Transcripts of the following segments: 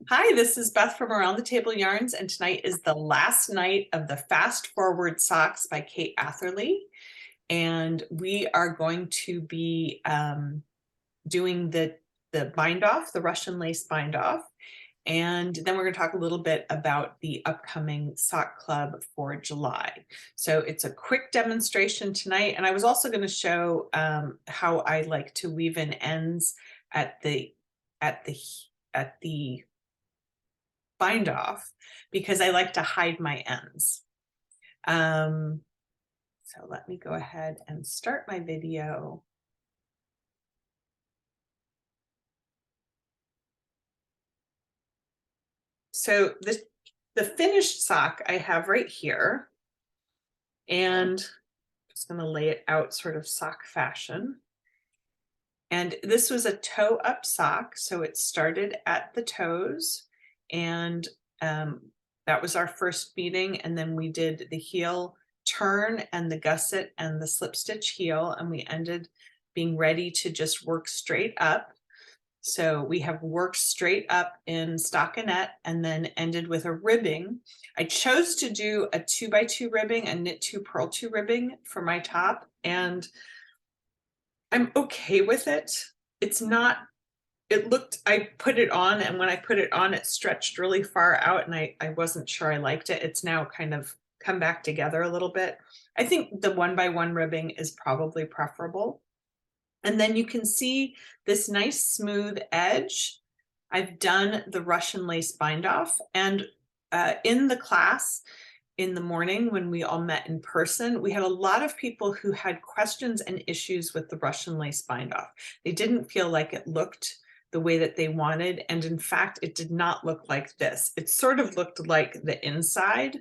Hi, this is Beth from Around the Table Yarns, and tonight is the last night of the Fast Forward Socks by Kate Atherley. And we are going to be doing the bind off, the Russian lace bind off. And then we're going to talk a little bit about the upcoming sock club for July. So it's a quick demonstration tonight. And I was also going to show how I like to weave in ends at the bind off because I like to hide my ends. So let me go ahead and start my video. So the finished sock I have right here, and I'm just going to lay it out sort of sock fashion. And this was a toe up sock, so it started at the toes, and that was our first beading, and then we did the heel turn and the gusset and the slip stitch heel, and we ended being ready to just work straight up. So we have worked straight up in stockinette and then ended with a ribbing. I chose to do a 2x2 ribbing, a knit 2 purl 2 ribbing for my top, and I'm okay with it. It's not, I put it on, and when I put it on, it stretched really far out, and I wasn't sure I liked it. It's now kind of come back together a little bit. I think the 1x1 ribbing is probably preferable. And then you can see this nice smooth edge. I've done the Russian lace bind off, and in the class in the morning when we all met in person, we had a lot of people who had questions and issues with the Russian lace bind off. They didn't feel like it looked the way that they wanted. And in fact, it did not look like this. It sort of looked like the inside.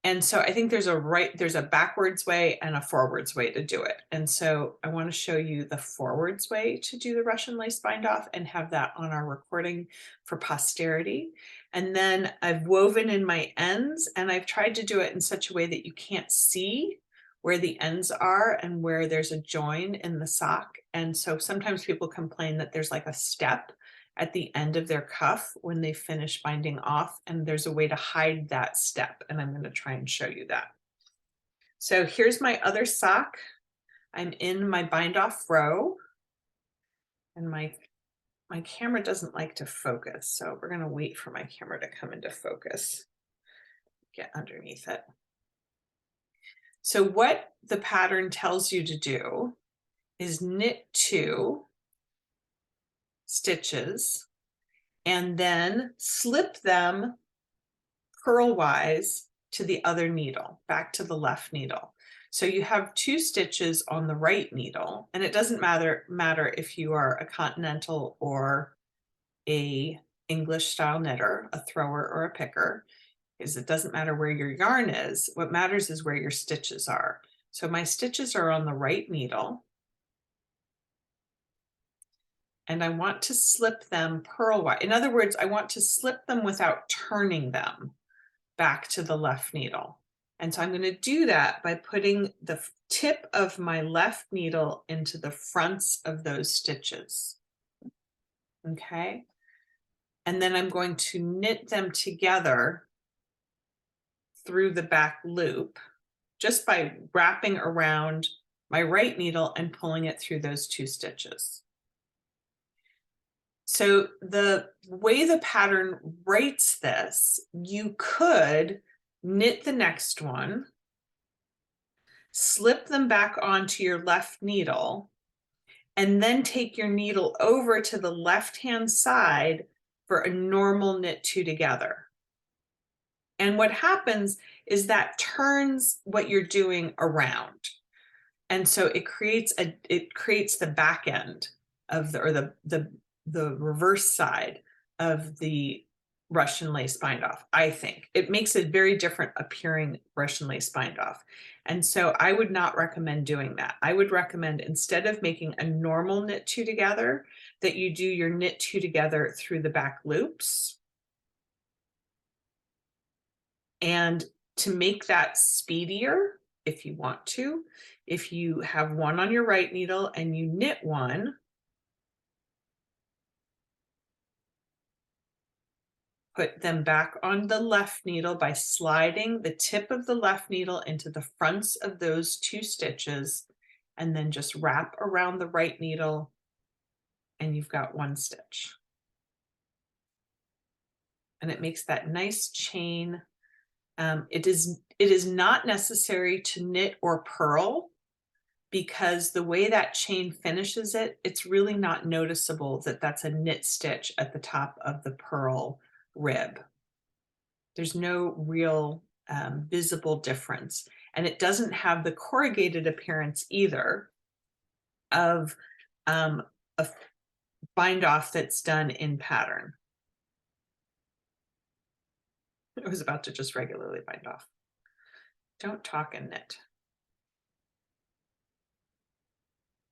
And so I think there's a backwards way and a forwards way to do it. And so I want to show you the forwards way to do the Russian lace bind off and have that on our recording for posterity. And then I've woven in my ends, and I've tried to do it in such a way that you can't see where the ends are and where there's a join in the sock. And so sometimes people complain that there's like a step at the end of their cuff when they finish binding off, and there's a way to hide that step, and I'm going to try and show you that. So here's my other sock. I'm in my bind off row, and my camera doesn't like to focus, so we're going to wait for my camera to come into focus. Get underneath it. So what the pattern tells you to do is knit 2 stitches and then slip them purlwise to the other needle, back to the left needle. So you have 2 stitches on the right needle, and it doesn't matter if you are a continental or a English style knitter, a thrower or a picker, because it doesn't matter where your yarn is. What matters is where your stitches are. So my stitches are on the right needle, and I want to slip them purlwise. In other words, I want to slip them without turning them back to the left needle. And so I'm going to do that by putting the tip of my left needle into the fronts of those stitches. Okay. And then I'm going to knit them together through the back loop just by wrapping around my right needle and pulling it through those 2 stitches. So the way the pattern writes this, you could knit the next one, slip them back onto your left needle, and then take your needle over to the left-hand side for a normal knit 2 together. And what happens is that turns what you're doing around. And so it creates the back end of the reverse side of the Russian lace bind off. I think it makes a very different appearing Russian lace bind off. And so I would not recommend doing that. I would recommend, instead of making a normal knit 2 together, that you do your knit 2 together through the back loops. And to make that speedier, if you want to, if you have one on your right needle and you knit one, put them back on the left needle by sliding the tip of the left needle into the fronts of those 2 stitches, and then just wrap around the right needle, and you've got 1 stitch. And it makes that nice chain. It is not necessary to knit or purl, because the way that chain finishes it, it's really not noticeable that that's a knit stitch at the top of the purl rib. There's no real visible difference. And it doesn't have the corrugated appearance either of a bind off that's done in pattern. I was about to just regularly bind off. Don't talk and knit.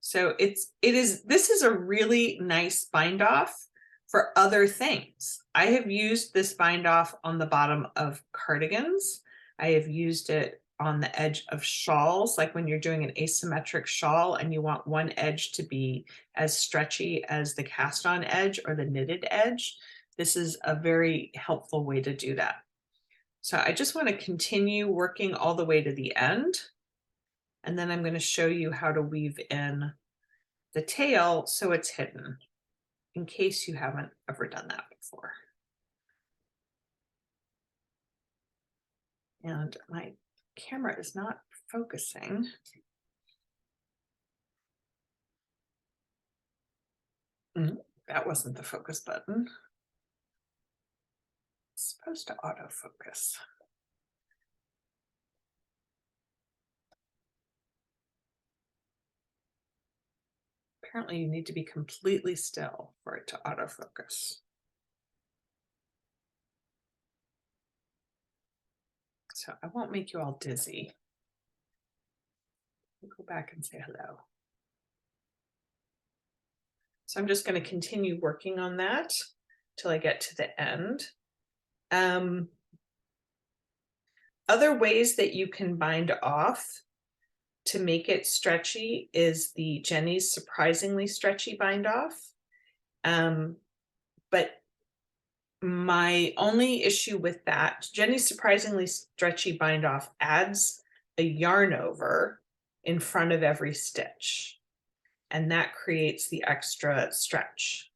So this is a really nice bind off for other things. I have used this bind off on the bottom of cardigans. I have used it on the edge of shawls, like when you're doing an asymmetric shawl and you want one edge to be as stretchy as the cast on edge or the knitted edge. This is a very helpful way to do that. So I just want to continue working all the way to the end. And then I'm going to show you how to weave in the tail so it's hidden, in case you haven't ever done that before. And my camera is not focusing. That wasn't the focus button. It's supposed to autofocus. Apparently you need to be completely still for it to autofocus. So I won't make you all dizzy. I'll go back and say hello. So I'm just going to continue working on that till I get to the end. Other ways that you can bind off to make it stretchy is the Jenny's Surprisingly Stretchy bind off. But my only issue with that, Jenny's Surprisingly Stretchy bind off adds a yarn over in front of every stitch, and that creates the extra stretch.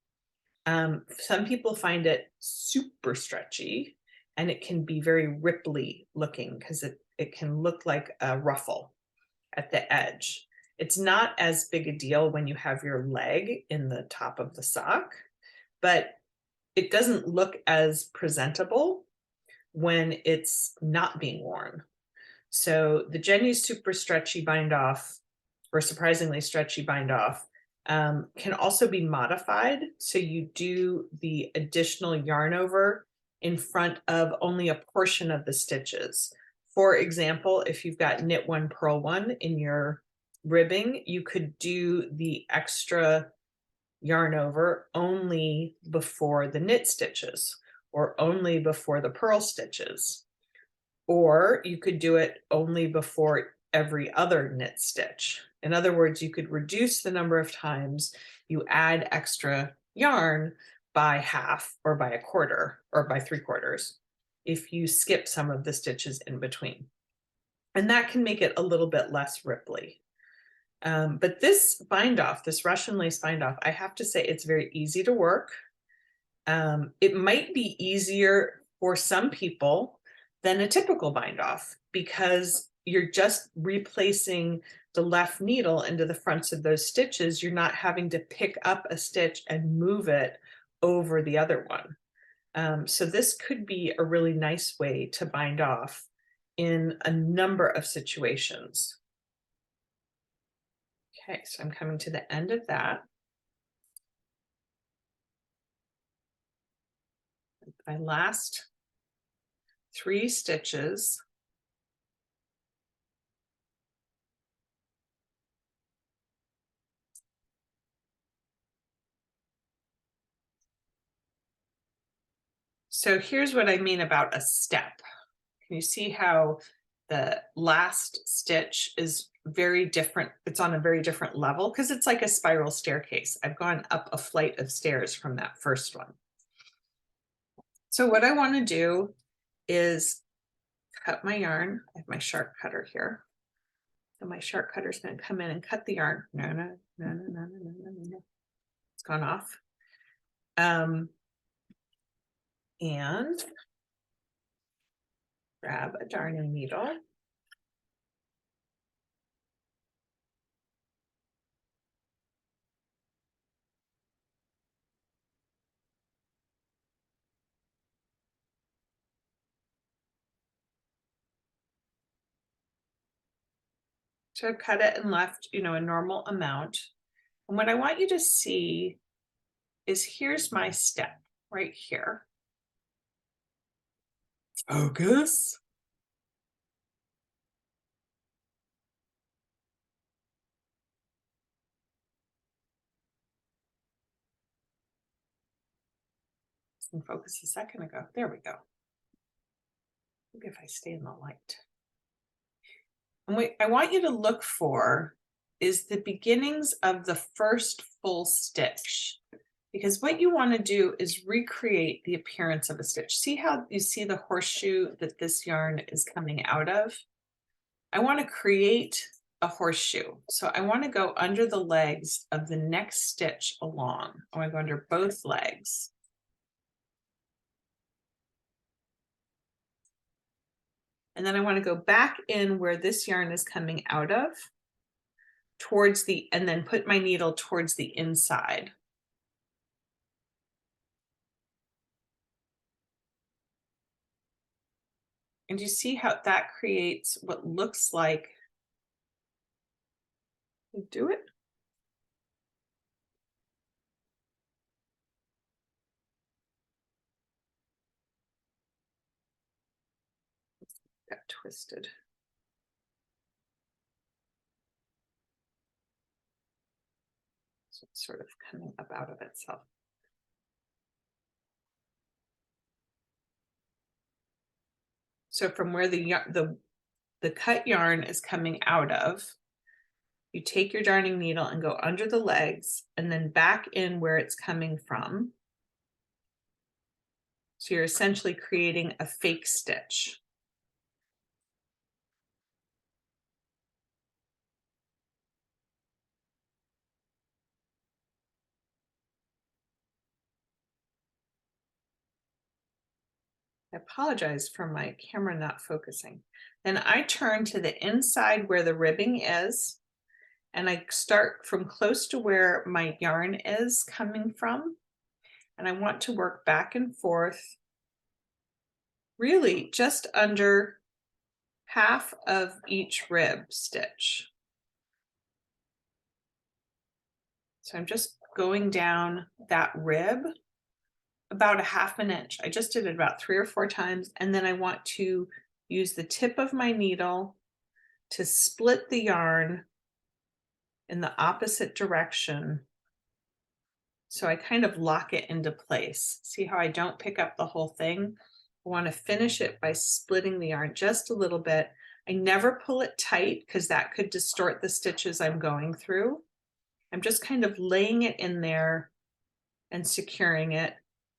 Some people find it super stretchy, and it can be very ripply looking because it can look like a ruffle at the edge. It's not as big a deal when you have your leg in the top of the sock, but it doesn't look as presentable when it's not being worn. So the Jenny's Super Stretchy bind off, or Surprisingly Stretchy bind off, can also be modified. So you do the additional yarn over in front of only a portion of the stitches. For example, if you've got knit one, purl one in your ribbing, you could do the extra yarn over only before the knit stitches or only before the purl stitches. Or you could do it only before every other knit stitch. In other words, you could reduce the number of times you add extra yarn by half or by a quarter or by 3/4 if you skip some of the stitches in between. And that can make it a little bit less ripply. But this bind off, this Russian lace bind off, I have to say it's very easy to work. It might be easier for some people than a typical bind off because you're just replacing the left needle into the fronts of those stitches. You're not having to pick up a stitch and move it over the other one. So this could be a really nice way to bind off in a number of situations. Okay, so I'm coming to the end of that. My last 3 stitches. So here's what I mean about a step. Can you see how the last stitch is very different? It's on a very different level because it's like a spiral staircase. I've gone up a flight of stairs from that first one. So what I want to do is cut my yarn. I have my sharp cutter here. So my sharp cutter is going to come in and cut the yarn. No. It's gone off. And grab a darning needle. So I've cut it and left, a normal amount. And what I want you to see is here's my step right here. Focus. And focus a second ago. There we go. Maybe if I stay in the light. And what I want you to look for is the beginnings of the first full stitch, because what you want to do is recreate the appearance of a stitch. See how you see the horseshoe that this yarn is coming out of? I want to create a horseshoe. So I want to go under the legs of the next stitch along. I want to go under both legs. And then I want to go back in where this yarn is coming out of and then put my needle towards the inside. And you see how that creates what looks like, do it. Got twisted. So it's sort of coming up out of itself. So from where the cut yarn is coming out of, you take your darning needle and go under the legs and then back in where it's coming from. So you're essentially creating a fake stitch. I apologize for my camera not focusing. Then I turn to the inside where the ribbing is, and I start from close to where my yarn is coming from. And I want to work back and forth, really just under half of each rib stitch. So I'm just going down that rib about a half an inch. I just did it about 3 or 4 times. And then I want to use the tip of my needle to split the yarn in the opposite direction. So I kind of lock it into place. See how I don't pick up the whole thing? I want to finish it by splitting the yarn just a little bit. I never pull it tight because that could distort the stitches I'm going through. I'm just kind of laying it in there and securing it.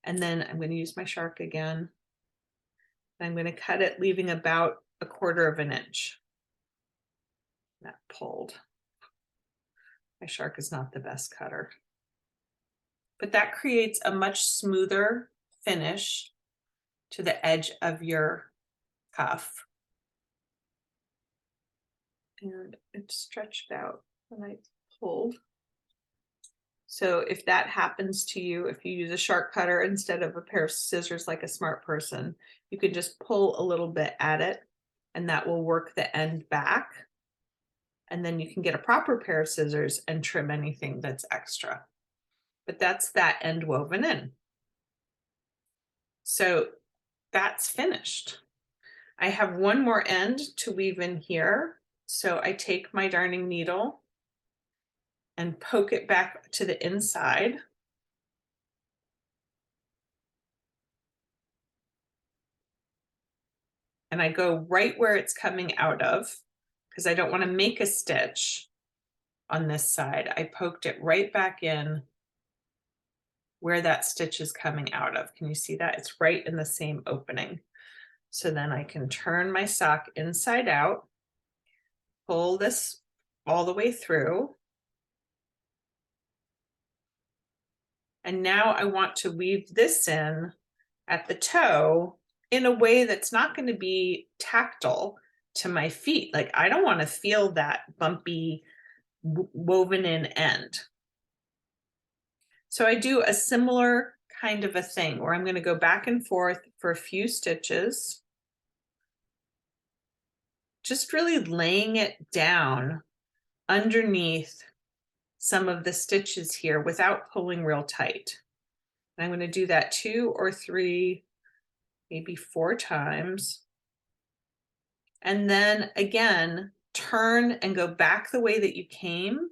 And then I'm going to use my shark again. I'm going to cut it, leaving about 1/4 of an inch. That pulled. My shark is not the best cutter. But that creates a much smoother finish to the edge of your cuff. And it stretched out when I pulled. So if that happens to you, if you use a sharp cutter instead of a pair of scissors like a smart person, you can just pull a little bit at it and that will work the end back. And then you can get a proper pair of scissors and trim anything that's extra. But that's that end woven in. So that's finished. I have one more end to weave in here. So I take my darning needle and poke it back to the inside. And I go right where it's coming out of because I don't want to make a stitch on this side. I poked it right back in where that stitch is coming out of. Can you see that? It's right in the same opening. So then I can turn my sock inside out, pull this all the way through. And now I want to weave this in at the toe in a way that's not going to be tactile to my feet. Like I don't want to feel that bumpy woven in end. So I do a similar kind of a thing where I'm going to go back and forth for a few stitches, just really laying it down underneath some of the stitches here without pulling real tight. And I'm going to do that 2 or 3, maybe 4 times. And then again, turn and go back the way that you came.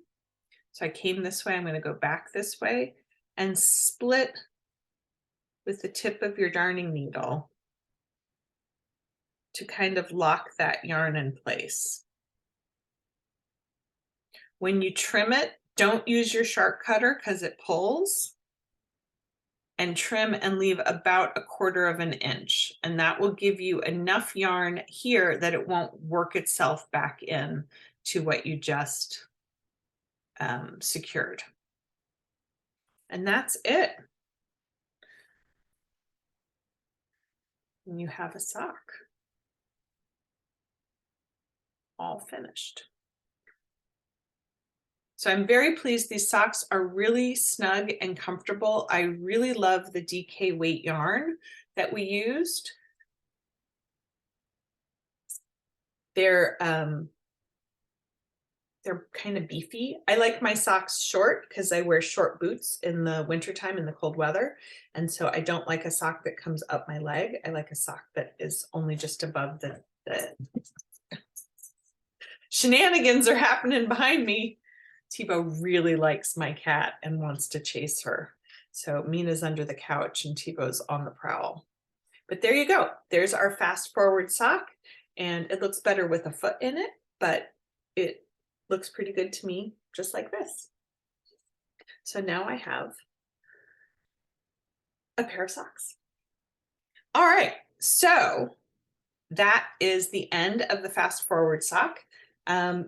So I came this way, I'm going to go back this way and split with the tip of your darning needle to kind of lock that yarn in place. When you trim it, don't use your sharp cutter because it pulls, and trim and leave about 1/4 of an inch. And that will give you enough yarn here that it won't work itself back in to what you just secured. And that's it. And you have a sock all finished. So I'm very pleased. These socks are really snug and comfortable. I really love the DK weight yarn that we used. They're kind of beefy. I like my socks short because I wear short boots in the wintertime in the cold weather. And so I don't like a sock that comes up my leg. I like a sock that is only just above the shenanigans are happening behind me. Tebow really likes my cat and wants to chase her. So Mina's under the couch and Tebow's on the prowl. But there you go. There's our fast forward sock, and it looks better with a foot in it, but it looks pretty good to me, just like this. So now I have a pair of socks. All right, so that is the end of the fast forward sock.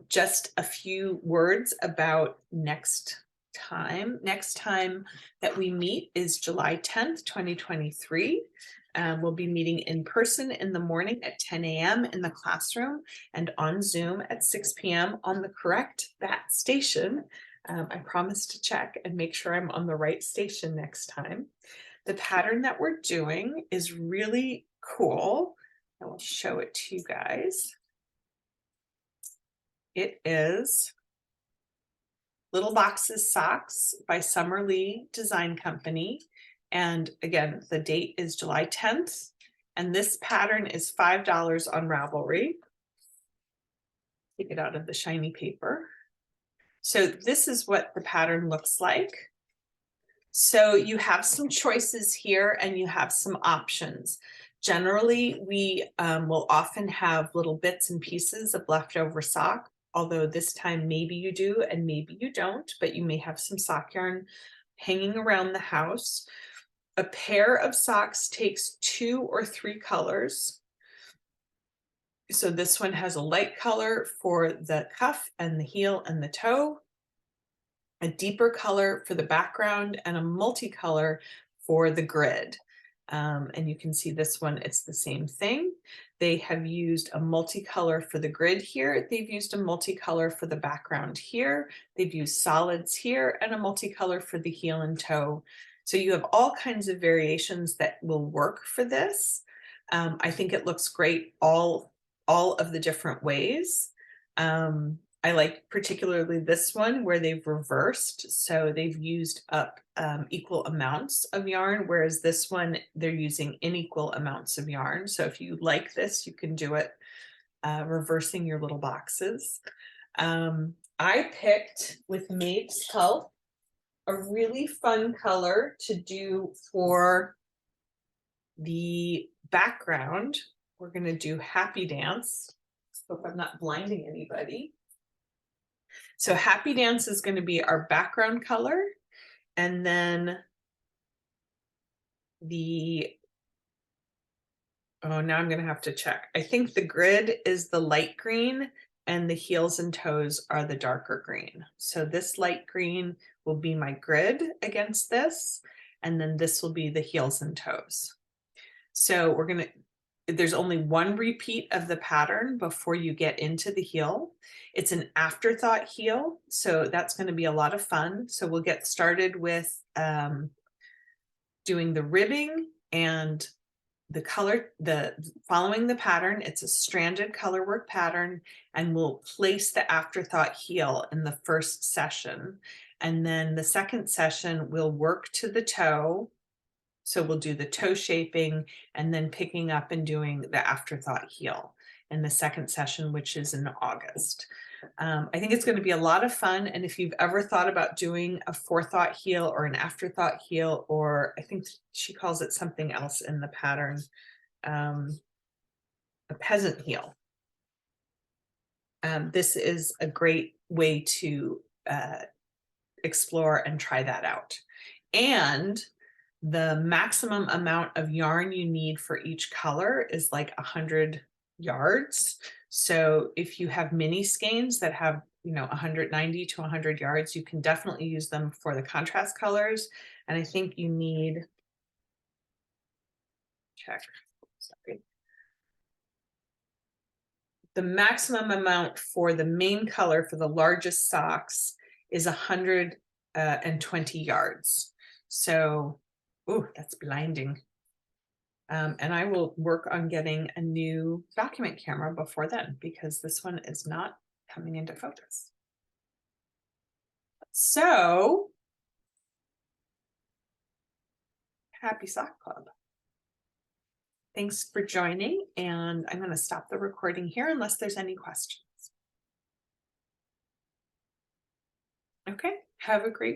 Just a few words about next time. Next time that we meet is July 10th, 2023. We'll be meeting in person in the morning at 10 a.m. in the classroom and on Zoom at 6 p.m. on the correct BAT station. I promise to check and make sure I'm on the right station next time. The pattern that we're doing is really cool. I will show it to you guys. It is Little Boxes Socks by Summer Lee Design Company. And again, the date is July 10th. And this pattern is $5 on Ravelry. Take it out of the shiny paper. So this is what the pattern looks like. So you have some choices here and you have some options. Generally, we will often have little bits and pieces of leftover sock, although this time maybe you do and maybe you don't, but you may have some sock yarn hanging around the house. A pair of socks takes 2 or 3 colors. So this one has a light color for the cuff and the heel and the toe, a deeper color for the background, and a multicolor for the grid. And you can see this one, it's the same thing. They have used a multicolor for the grid here. They've used a multicolor for the background here. They've used solids here and a multicolor for the heel and toe. So you have all kinds of variations that will work for this. I think it looks great all of the different ways. I like particularly this one where they've reversed. So they've used up equal amounts of yarn, whereas this one, they're using unequal amounts of yarn. So if you like this, you can do it reversing your little boxes. I picked, with Maeve's help, a really fun color to do for the background. We're going to do Happy Dance. Hope I'm not blinding anybody. So Happy Dance is going to be our background color. And then oh, now I'm gonna have to check. I think the grid is the light green and the heels and toes are the darker green. So this light green will be my grid against this, and then this will be the heels and toes. So there's only one repeat of the pattern before you get into the heel. It's an afterthought heel, so that's going to be a lot of fun. So we'll get started with doing the ribbing and following the pattern. It's a stranded color work pattern, and we'll place the afterthought heel in the first session. And then the second session, we'll work to the toe. So we'll do the toe shaping and then picking up and doing the afterthought heel in the second session, which is in August. I think it's going to be a lot of fun. And if you've ever thought about doing a forethought heel or an afterthought heel, or I think she calls it something else in the pattern, a peasant heel, this is a great way to explore and try that out. And the maximum amount of yarn you need for each color is like 100 yards. So if you have mini skeins that have, 190 to 100 yards, you can definitely use them for the contrast colors. And I think you need, sorry. The maximum amount for the main color for the largest socks is 120 yards. So, oh, that's blinding. And I will work on getting a new document camera before then, because this one is not coming into focus. So, happy Sock Club. Thanks for joining, and I'm going to stop the recording here unless there's any questions. Okay, have a great